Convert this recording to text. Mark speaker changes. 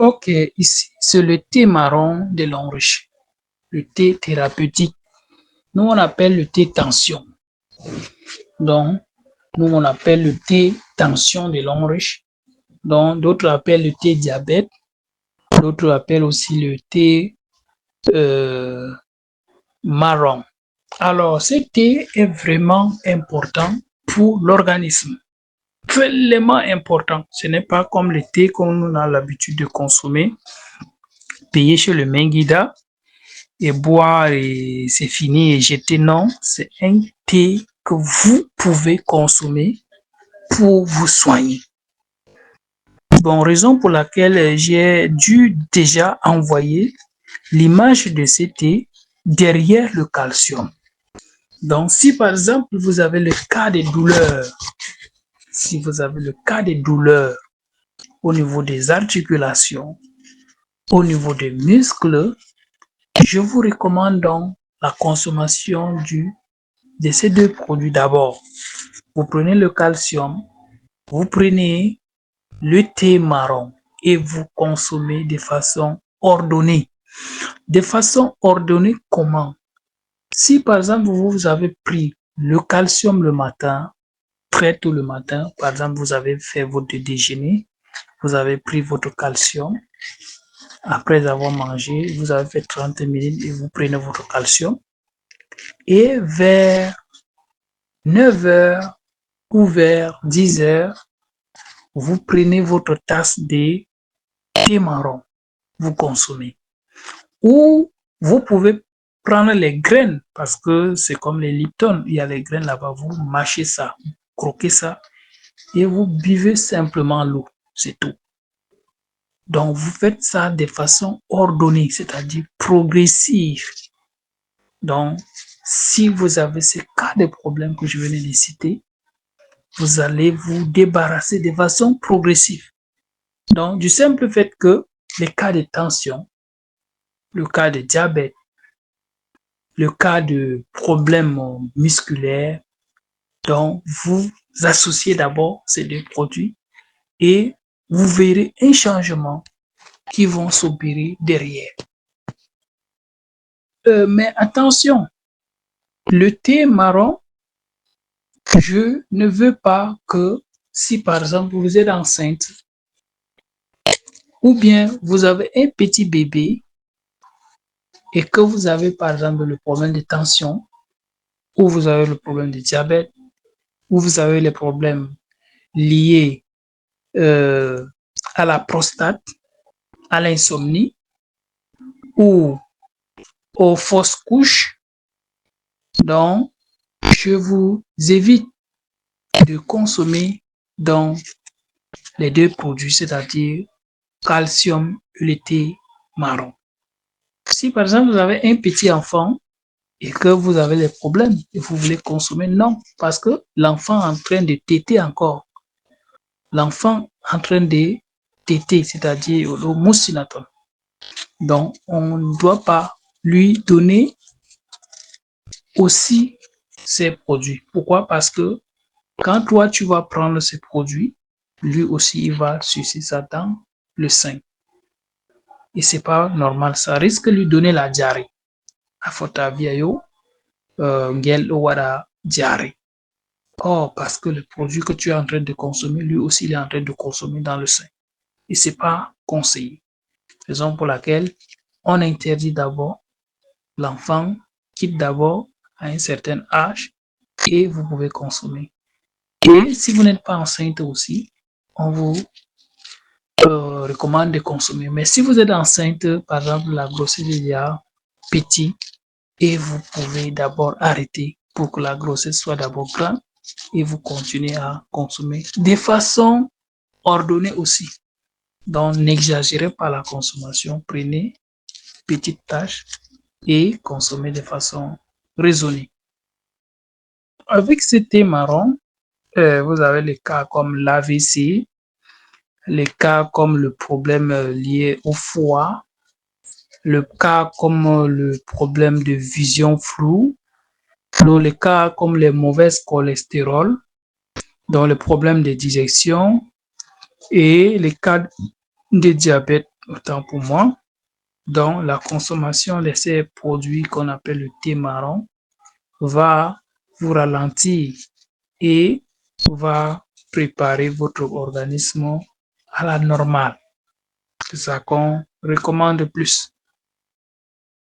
Speaker 1: Ok, ici, c'est le thé marron de l'enrichi, le thé thérapeutique. Nous, on appelle le thé tension. Donc, nous, on appelle le thé tension de l'enrichi. Donc, d'autres appellent le thé diabète. D'autres appellent aussi le thé euh, marron. Alors, ce thé est vraiment important pour l'organisme. Tellement important. Ce n'est pas comme le thé qu'on a l'habitude de consommer, payer chez le Menguida et boire et c'est fini et jeter. Non, c'est un thé que vous pouvez consommer pour vous soigner. Bon, raison pour laquelle j'ai dû déjà envoyer l'image de ce thé derrière le calcium. Donc, si par exemple vous avez le cas de douleur, si vous avez le cas de douleur au niveau des articulations, au niveau des muscles, je vous recommande donc la consommation de ces deux produits d'abord. Vous prenez le calcium, vous prenez le thé marron et vous consommez de façon ordonnée. De façon ordonnée comment? Si par exemple vous avez pris le calcium le matin, très tôt le matin, par exemple vous avez fait votre déjeuner, vous avez pris votre calcium, après avoir mangé, vous avez fait 30 minutes et vous prenez votre calcium. Et vers 9 heures ou vers 10 heures, vous prenez votre tasse de thé marron, vous consommez. Ou vous pouvez prendre les graines, parce que c'est comme les Lipton, il y a les graines là-bas, vous mâchez ça, croquez ça, et vous buvez simplement l'eau, c'est tout. Donc, vous faites ça de façon ordonnée, c'est-à-dire progressive. Donc, si vous avez ce cas de problème que je venais de citer, vous allez vous débarrasser de façon progressive. Donc, du simple fait que les cas de tension, le cas de diabète, le cas de problèmes musculaires, donc vous associez d'abord ces deux produits et vous verrez un changement qui vont s'opérer derrière. Mais attention, le thé marron, je ne veux pas que si par exemple vous êtes enceinte ou bien vous avez un petit bébé et que vous avez par exemple le problème de tension ou vous avez le problème de diabète ou vous avez les problèmes liés à la prostate, à l'insomnie ou aux fausses couches. Donc, je vous évite de consommer dans les deux produits, c'est-à-dire calcium et le thé marron. Si par exemple vous avez un petit enfant et que vous avez des problèmes et vous voulez consommer, non, parce que l'enfant est en train de téter encore. L'enfant est en train de téter, c'est-à-dire le moussinaton. Donc, on ne doit pas lui donner aussi ces produits. Pourquoi? Parce que quand toi, tu vas prendre ces produits, lui aussi, il va sucer ça dans le sein. Et c'est pas normal. Ça risque de lui donner la diarrhée. À fota vieillot, ngel wara diarrhée. Or, parce que le produit que tu es en train de consommer, lui aussi, il est en train de consommer dans le sein. Et c'est pas conseillé. Raison pour laquelle on interdit d'abord l'enfant quitte d'abord à un certain âge et vous pouvez consommer. Et si vous n'êtes pas enceinte aussi, on vous recommande de consommer. Mais si vous êtes enceinte, par exemple, la grossesse il y a petit et vous pouvez d'abord arrêter pour que la grossesse soit d'abord grande et vous continuez à consommer de façon ordonnée aussi. Donc, n'exagérez pas la consommation. Prenez petite tâche et consommez de façon raisonnée. Avec ce thé marron, vous avez les cas comme l'AVC, les cas comme le problème lié au foie, le cas comme le problème de vision floue, donc les cas comme les mauvaises cholestérol, donc le problème de digestion et les cas de diabète autant pour moi. Donc, la consommation de ces produits qu'on appelle le thé marron va vous ralentir et va préparer votre organisme à la normale. C'est ça qu'on recommande plus.